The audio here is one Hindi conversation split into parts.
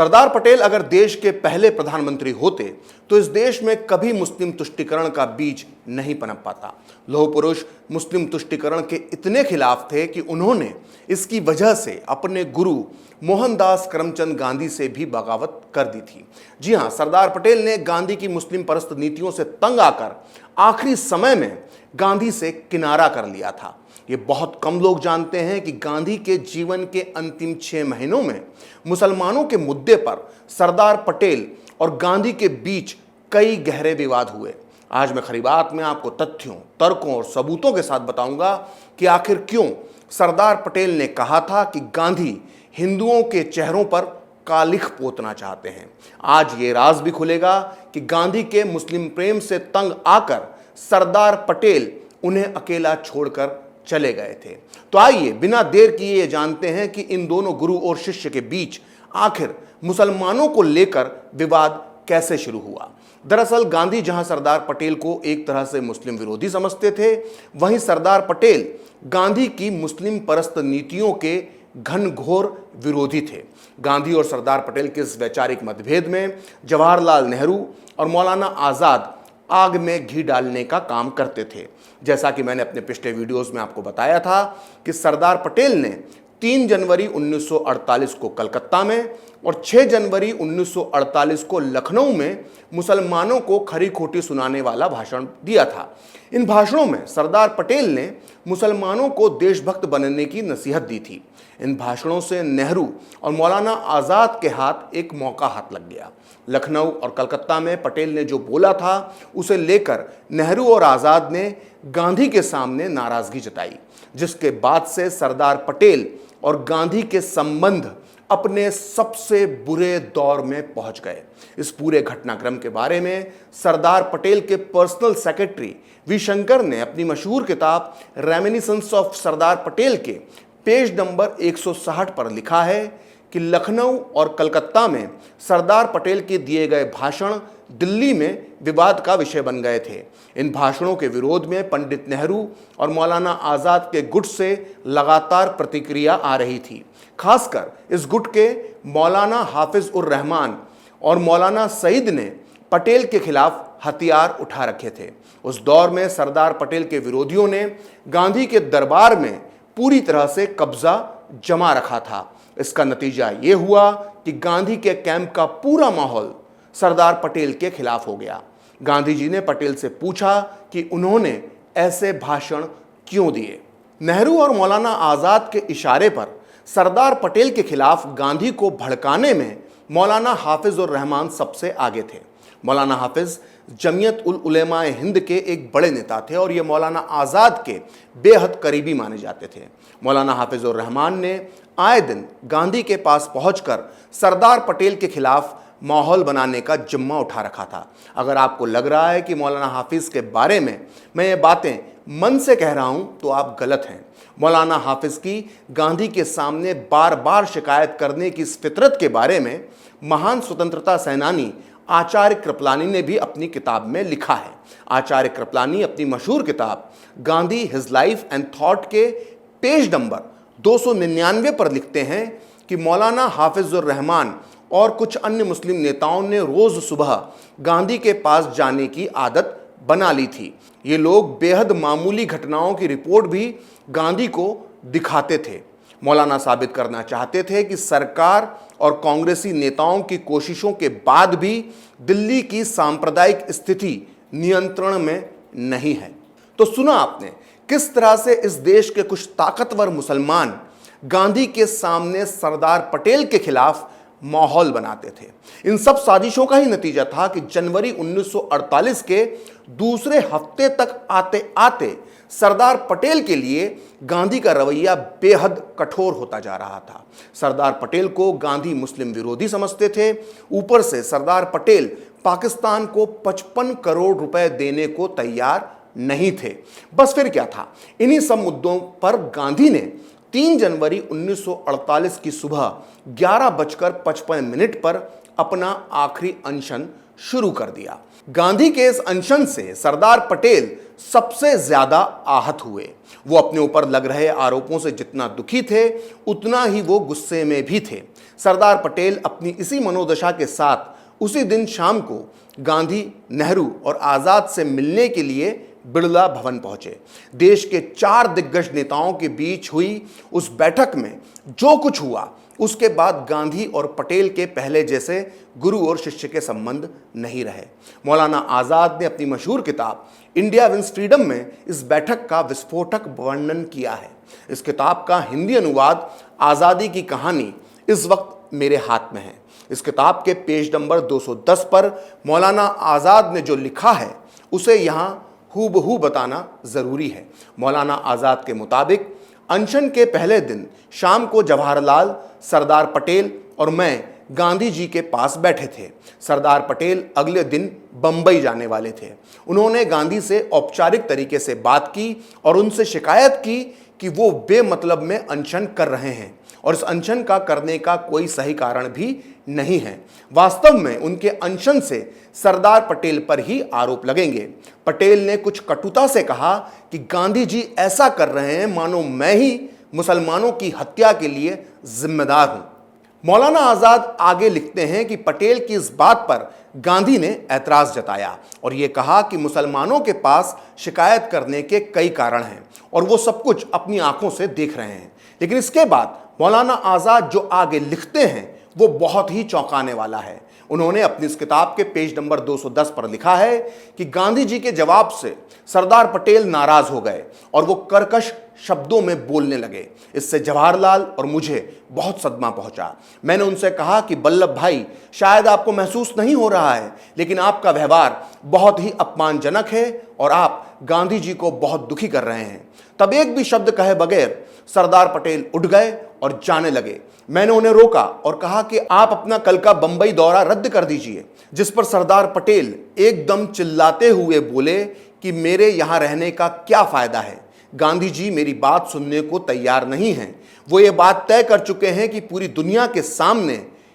सरदार पटेल अगर देश के पहले प्रधानमंत्री होते तो इस देश में कभी मुस्लिम तुष्टीकरण का बीज नहीं पनप पाता। लौह पुरुष मुस्लिम तुष्टीकरण के इतने खिलाफ थे कि उन्होंने इसकी वजह से अपने गुरु मोहनदास करमचंद गांधी से भी बगावत कर दी थी। जी हां, सरदार पटेल ने गांधी की मुस्लिम परस्त नीतियों से तंग आकर आखिरी समय में गांधी से किनारा कर लिया था। ये बहुत कम लोग जानते हैं कि गांधी के जीवन के अंतिम 6 महीनों में मुसलमानों के मुद्दे पर सरदार पटेल और गांधी के बीच कई गहरे विवाद हुए। आज मैं खरी बात में आपको तथ्यों, तर्कों और सबूतों के साथ बताऊंगा कि आखिर क्यों सरदार पटेल ने कहा था कि गांधी हिंदुओं के चेहरों पर कालिख पोतना चाहते हैं। आज ये राज भी खुलेगा कि गांधी के मुस्लिम प्रेम से तंग आकर सरदार पटेल उन्हें अकेला छोड़कर चले गए थे। तो आइए बिना देर किए ये जानते हैं कि इन दोनों गुरु और शिष्य के बीच आखिर मुसलमानों को लेकर विवाद कैसे शुरू हुआ। दरअसल गांधी जहां सरदार पटेल को एक तरह से मुस्लिम विरोधी समझते थे, वहीं सरदार पटेल गांधी की मुस्लिम परस्त नीतियों के घनघोर विरोधी थे। गांधी और सरदार पटेल के इस वैचारिक मतभेद में जवाहरलाल नेहरू और मौलाना आजाद आग में घी डालने का काम करते थे। जैसा कि मैंने अपने पिछले वीडियोस में आपको बताया था कि सरदार पटेल ने 3 जनवरी 1948 को कलकत्ता में और 6 जनवरी 1948 को लखनऊ में मुसलमानों को खरी खोटी सुनाने वाला भाषण दिया था। इन भाषणों में सरदार पटेल ने मुसलमानों को देशभक्त बनने की नसीहत दी थी। इन भाषणों से नेहरू और मौलाना आज़ाद के हाथ एक मौका हाथ लग गया। लखनऊ और कलकत्ता में पटेल ने जो बोला था उसे लेकर नेहरू और आज़ाद ने गांधी के सामने नाराजगी जताई, जिसके बाद से सरदार पटेल और गांधी के संबंध अपने सबसे बुरे दौर में पहुंच गए। इस पूरे घटनाक्रम के बारे में सरदार पटेल के पर्सनल सेक्रेटरी वी शंकर ने अपनी मशहूर किताब रेमिनिसेंस ऑफ सरदार पटेल के पेज नंबर 160 पर लिखा है कि लखनऊ और कलकत्ता में सरदार पटेल के दिए गए भाषण दिल्ली में विवाद का विषय बन गए थे। इन भाषणों के विरोध में पंडित नेहरू और मौलाना आज़ाद के गुट से लगातार प्रतिक्रिया आ रही थी। खासकर इस गुट के मौलाना हाफिज उर रहमान और मौलाना सईद ने पटेल के खिलाफ हथियार उठा रखे थे। उस दौर में सरदार पटेल के विरोधियों ने गांधी के दरबार में पूरी तरह से कब्जा जमा रखा था। इसका नतीजा ये हुआ कि गांधी के कैंप का पूरा माहौल सरदार पटेल के खिलाफ हो गया। गांधी जी ने पटेल से पूछा कि उन्होंने ऐसे भाषण क्यों दिए। नेहरू और मौलाना आज़ाद के इशारे पर सरदार पटेल के खिलाफ गांधी को भड़काने में मौलाना हाफिज उर रहमान सबसे आगे थे। मौलाना हाफिज जमीयत उल उलेमा हिंद के एक बड़े नेता थे और ये मौलाना आज़ाद के बेहद करीबी माने जाते थे। मौलाना हाफिज उर रहमान ने आए दिन गांधी के पास पहुंचकर सरदार पटेल के खिलाफ माहौल बनाने का जिम्मा उठा रखा था। अगर आपको लग रहा है कि मौलाना हाफिज के बारे में मैं ये बातें मन से कह रहा हूं तो आप गलत हैं। मौलाना हाफिज की गांधी के सामने बार बार शिकायत करने की इस फितरत के बारे में महान स्वतंत्रता सेनानी आचार्य कृपलानी ने भी अपनी किताब में लिखा है। आचार्य कृपलानी अपनी मशहूर किताब Gandhi his life and thought के पेज नंबर 299 पर लिखते हैं कि मौलाना हाफिज उर रहमान और कुछ अन्य मुस्लिम नेताओं ने रोज सुबह गांधी के पास जाने की आदत बना ली थी। ये लोग बेहद मामूली घटनाओं की रिपोर्ट भी गांधी को दिखाते थे। मौलाना साबित करना चाहते थे कि सरकार और कांग्रेसी नेताओं की कोशिशों के बाद भी दिल्ली की सांप्रदायिक स्थिति नियंत्रण में नहीं है। तो सुना आपने किस तरह से इस देश के कुछ ताकतवर मुसलमान गांधी के सामने सरदार पटेल के खिलाफ माहौल बनाते थे। इन सब साजिशों का ही नतीजा था कि जनवरी 1948 के दूसरे हफ्ते तक आते आते सरदार पटेल के लिए गांधी का रवैया बेहद कठोर होता जा रहा था। सरदार पटेल को गांधी मुस्लिम विरोधी समझते थे। ऊपर से सरदार पटेल पाकिस्तान को 55 करोड़ रुपए देने को तैयार नहीं थे। बस फिर क्या था, इन्हीं सब मुद्दों पर गांधी ने 3 जनवरी 1948 की सुबह 11:55 पर अपना आखिरी अनशन शुरू कर दिया। गांधी के इस अनशन से सरदार पटेल सबसे ज्यादा आहत हुए। वो अपने ऊपर लग रहे आरोपों से जितना दुखी थे, उतना ही वो गुस्से में भी थे। सरदार पटेल अपनी इसी मनोदशा के साथ उसी दिन शाम को गांधी, नेहरू और आजाद से मिलने के लिए बिड़ला भवन पहुंचे। देश के 4 दिग्गज नेताओं के बीच हुई उस बैठक में जो कुछ हुआ, उसके बाद गांधी और पटेल के पहले जैसे गुरु और शिष्य के संबंध नहीं रहे। मौलाना आजाद ने अपनी मशहूर किताब इंडिया विंस फ्रीडम में इस बैठक का विस्फोटक वर्णन किया है। इस किताब का हिंदी अनुवाद आज़ादी की कहानी इस वक्त मेरे हाथ में है। इस किताब के पेज नंबर 210 पर मौलाना आज़ाद ने जो लिखा है उसे यहाँ हूबहू बताना ज़रूरी है। मौलाना आज़ाद के मुताबिक अनशन के पहले दिन शाम को जवाहरलाल, सरदार पटेल और मैं गांधी जी के पास बैठे थे। सरदार पटेल अगले दिन बंबई जाने वाले थे। उन्होंने गांधी से औपचारिक तरीके से बात की और उनसे शिकायत की कि वो बेमतलब में अनशन कर रहे हैं और इस अनशन का करने का कोई सही कारण भी नहीं है। वास्तव में उनके अनशन से सरदार पटेल पर ही आरोप लगेंगे। पटेल ने कुछ कटुता से कहा कि गांधी जी ऐसा कर रहे हैं मानो मैं ही मुसलमानों की हत्या के लिए जिम्मेदार हूं। मौलाना आजाद आगे लिखते हैं कि पटेल की इस बात पर गांधी ने ऐतराज जताया और ये कहा कि मुसलमानों के पास शिकायत करने के कई कारण हैं और वो सब कुछ अपनी आंखों से देख रहे हैं। लेकिन इसके बाद मौलाना आजाद जो आगे लिखते हैं वो बहुत ही चौंकाने वाला है। उन्होंने अपनी इस किताब के पेज नंबर 210 पर लिखा है कि गांधी जी के जवाब से सरदार पटेल नाराज हो गए और वो कर्कश शब्दों में बोलने लगे। इससे जवाहरलाल और मुझे बहुत सदमा पहुंचा। मैंने उनसे कहा कि वल्लभ भाई, शायद आपको महसूस नहीं हो रहा है, लेकिन आपका व्यवहार बहुत ही अपमानजनक है और आप गांधी जी को बहुत दुखी कर रहे हैं। तब एक भी शब्द कहे बगैर सरदार पटेल उठ गए और जाने लगे। मैंने उन्हें रोका और कहा कि आप अपना कल का बंबई दौरा रद्द कर दीजिए, जिस पर सरदार पटेल एकदम चिल्लाते हुए बोले कि मेरे यहां रहने का क्या फायदा है। गांधी जी मेरी बात सुनने को तैयार नहीं हैं। वो ये बात तय कर चुके हैं कि पूरी दुनिया के सामने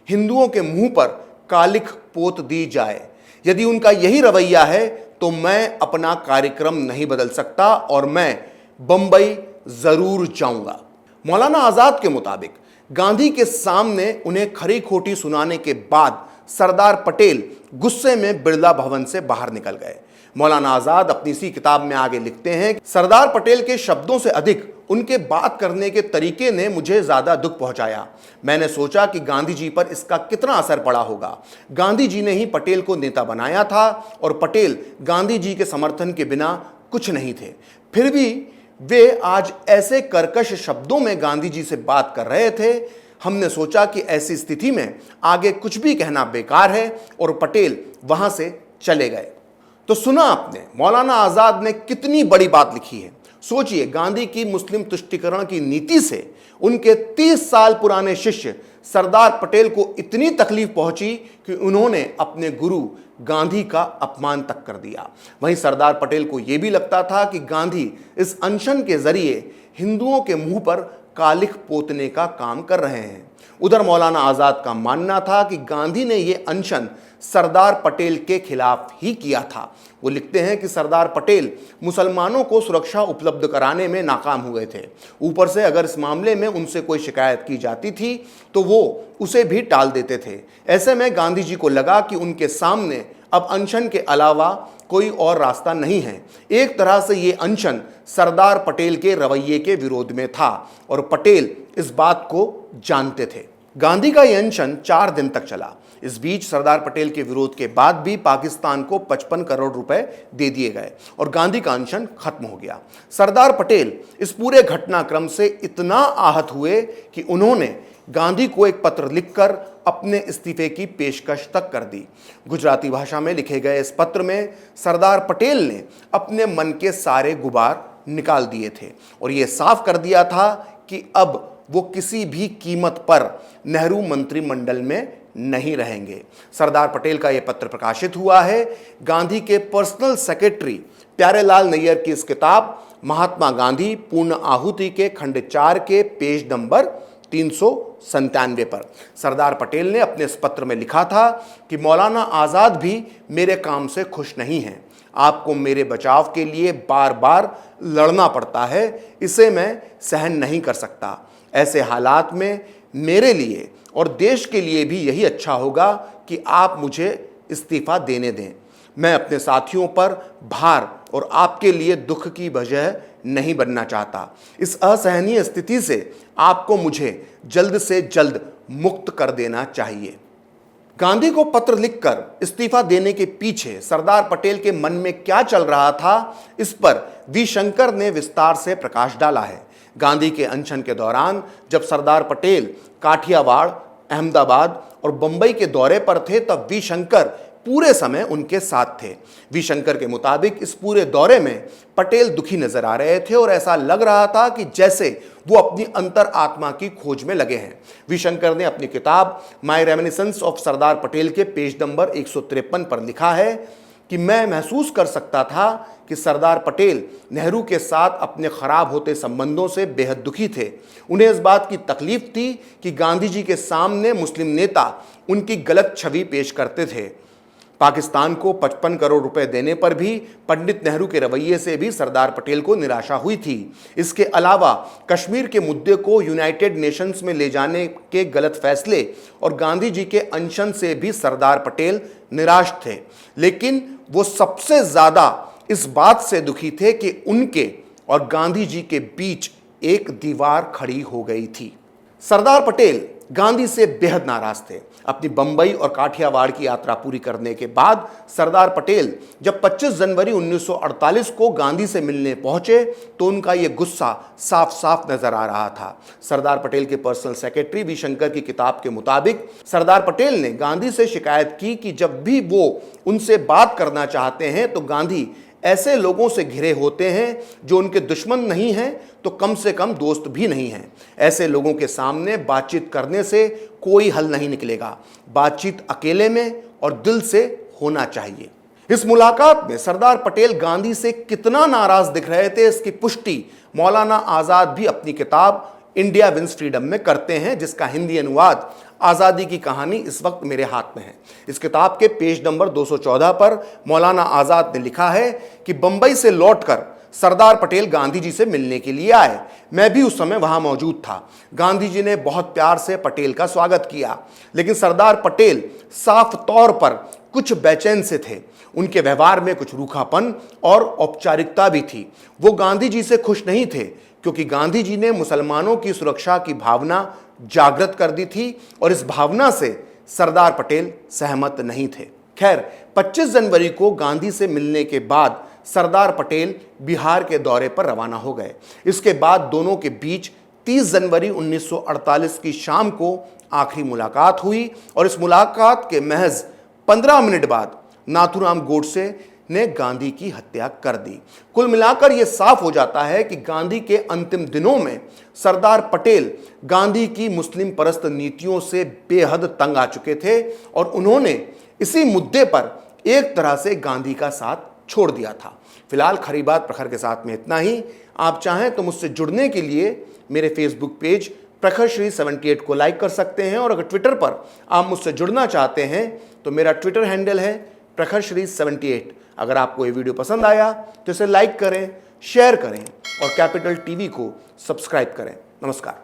हिंदुओं के मुंह पर कालिख पोत दी जाए। यदि उनका यही रवैया है तो मैं अपना कार्यक्रम नहीं बदल सकता और मैं बंबई जरूर जाऊंगा। मौलाना आजाद के मुताबिक गांधी के सामने उन्हें खरी खोटी सुनाने के बाद सरदार पटेल गुस्से में बिड़ला भवन से बाहर निकल गए। मौलाना आजाद अपनी इसी किताब में आगे लिखते हैं, सरदार पटेल के शब्दों से अधिक उनके बात करने के तरीके ने मुझे ज्यादा दुख पहुंचाया। मैंने सोचा कि गांधी जी पर इसका कितना असर पड़ा होगा। गांधी जी ने ही पटेल को नेता बनाया था और पटेल गांधी जी के समर्थन के बिना कुछ नहीं थे। फिर भी वे आज ऐसे कर्कश शब्दों में गांधी जी से बात कर रहे थे। हमने सोचा कि ऐसी स्थिति में आगे कुछ भी कहना बेकार है और पटेल वहां से चले गए। तो सुना आपने मौलाना आजाद ने कितनी बड़ी बात लिखी है। सोचिए, गांधी की मुस्लिम तुष्टीकरण की नीति से उनके 30 साल पुराने शिष्य सरदार पटेल को इतनी तकलीफ पहुंची कि उन्होंने अपने गुरु गांधी का अपमान तक कर दिया। वहीं सरदार पटेल को यह भी लगता था कि गांधी इस अनशन के जरिए हिंदुओं के मुंह पर कालिख पोतने का काम कर रहे हैं। उधर मौलाना आजाद का मानना था कि गांधी ने यह अनशन सरदार पटेल के खिलाफ ही किया था। वो लिखते हैं कि सरदार पटेल मुसलमानों को सुरक्षा उपलब्ध कराने में नाकाम हुए थे। ऊपर से अगर इस मामले में उनसे कोई शिकायत की जाती थी तो वो उसे भी टाल देते थे। ऐसे में गांधी जी को लगा कि उनके सामने अब अनशन के अलावा कोई और रास्ता नहीं है। एक तरह से ये अनशन सरदार पटेल के रवैये के विरोध में था और पटेल इस बात को जानते थे। गांधी का यह अनशन 4 दिन तक चला। इस बीच सरदार पटेल के विरोध के बाद भी पाकिस्तान को 55 करोड़ रुपए दे दिए गए और गांधी का अनशन खत्म हो गया। सरदार पटेल इस पूरे घटनाक्रम से इतना आहत हुए कि उन्होंने गांधी को एक पत्र लिखकर अपने इस्तीफे की पेशकश तक कर दी। गुजराती भाषा में लिखे गए इस पत्र में सरदार पटेल ने अपने मन के सारे गुबार निकाल दिए थे और ये साफ कर दिया था कि अब वो किसी भी कीमत पर नेहरू मंत्रिमंडल में नहीं रहेंगे। सरदार पटेल का यह पत्र प्रकाशित हुआ है गांधी के पर्सनल सेक्रेटरी प्यारेलाल नैयर की इस किताब महात्मा गांधी पूर्ण आहुति के खंड 4 के पेज नंबर 397 पर। सरदार पटेल ने अपने इस पत्र में लिखा था कि मौलाना आजाद भी मेरे काम से खुश नहीं हैं। आपको मेरे बचाव के लिए बार बार लड़ना पड़ता है, इसे मैं सहन नहीं कर सकता। ऐसे हालात में मेरे लिए और देश के लिए भी यही अच्छा होगा कि आप मुझे इस्तीफा देने दें। मैं अपने साथियों पर भार और आपके लिए दुख की वजह नहीं बनना चाहता। इस असहनीय स्थिति से आपको मुझे जल्द से जल्द मुक्त कर देना चाहिए। गांधी को पत्र लिखकर इस्तीफा देने के पीछे सरदार पटेल के मन में क्या चल रहा था, इस पर वी शंकर ने विस्तार से प्रकाश डाला है। गांधी के अनशन के दौरान जब सरदार पटेल काठियावाड़, अहमदाबाद और बंबई के दौरे पर थे, तब वी शंकर पूरे समय उनके साथ थे। वी शंकर के मुताबिक इस पूरे दौरे में पटेल दुखी नजर आ रहे थे और ऐसा लग रहा था कि जैसे वो अपनी अंतर आत्मा की खोज में लगे हैं। वी शंकर ने अपनी किताब my reminiscence of Sardar Patel के पेज नंबर 153 पर लिखा है कि मैं महसूस कर सकता था कि सरदार पटेल नेहरू के साथ अपने खराब होते संबंधों से बेहद दुखी थे। उन्हें इस बात की तकलीफ थी कि गांधी जी के सामने मुस्लिम नेता उनकी गलत छवि पेश करते थे। पाकिस्तान को 55 करोड़ रुपए देने पर भी पंडित नेहरू के रवैये से भी सरदार पटेल को निराशा हुई थी। इसके अलावा कश्मीर के मुद्दे को यूनाइटेड नेशंस में ले जाने के गलत फैसले और गांधी जी के अनशन से भी सरदार पटेल निराश थे। लेकिन वो सबसे ज्यादा इस बात से दुखी थे कि उनके और गांधी जी के बीच एक दीवार खड़ी हो गई थी। सरदार पटेल गांधी से बेहद नाराज थे। अपनी बंबई और काठियावाड़ की यात्रा पूरी करने के बाद सरदार पटेल जब 25 जनवरी 1948 को गांधी से मिलने पहुंचे तो उनका यह गुस्सा साफ साफ नजर आ रहा था। सरदार पटेल के पर्सनल सेक्रेटरी वी शंकर की किताब के मुताबिक सरदार पटेल ने गांधी से शिकायत की कि जब भी वो उनसे बात करना चाहते हैं तो गांधी ऐसे लोगों से घिरे होते हैं जो उनके दुश्मन नहीं हैं तो कम से कम दोस्त भी नहीं हैं। ऐसे लोगों के सामने बातचीत करने से कोई हल नहीं निकलेगा। बातचीत अकेले में और दिल से होना चाहिए। इस मुलाकात में सरदार पटेल गांधी से कितना नाराज दिख रहे थे, इसकी पुष्टि मौलाना आजाद भी अपनी किताब इंडिया विंस फ्रीडम में करते हैं, जिसका हिंदी अनुवाद आज़ादी की कहानी इस वक्त मेरे हाथ में है। इस किताब के पेज नंबर 214 पर मौलाना आज़ाद ने लिखा है कि बंबई से लौटकर सरदार पटेल गांधी जी से मिलने के लिए आए। मैं भी उस समय वहां मौजूद था। गांधी जी ने बहुत प्यार से पटेल का स्वागत किया, लेकिन सरदार पटेल साफ तौर पर कुछ बेचैन से थे। उनके व्यवहार में कुछ रूखापन और औपचारिकता भी थी। वो गांधी जी से खुश नहीं थे क्योंकि गांधी जी ने मुसलमानों की सुरक्षा की भावना जागृत कर दी थी और इस भावना से सरदार पटेल सहमत नहीं थे। खैर, 25 जनवरी को गांधी से मिलने के बाद सरदार पटेल बिहार के दौरे पर रवाना हो गए। इसके बाद दोनों के बीच 30 जनवरी 1948 की शाम को आखिरी मुलाकात हुई और इस मुलाकात के महज 15 मिनट बाद नाथूराम गोडसे ने गांधी की हत्या कर दी। कुल मिलाकर यह साफ हो जाता है कि गांधी के अंतिम दिनों में सरदार पटेल गांधी की मुस्लिम परस्त नीतियों से बेहद तंग आ चुके थे और उन्होंने इसी मुद्दे पर एक तरह से गांधी का साथ छोड़ दिया था। फिलहाल खरी बात प्रखर के साथ में इतना ही। आप चाहें तो मुझसे जुड़ने के लिए मेरे फेसबुक पेज प्रखर श्री 78 को लाइक कर सकते हैं और अगर ट्विटर पर आप मुझसे जुड़ना चाहते हैं तो मेरा ट्विटर हैंडल है प्रखर श्री 78। अगर आपको ये वीडियो पसंद आया तो इसे लाइक करें, शेयर करें और कैपिटल टीवी को सब्सक्राइब करें। नमस्कार।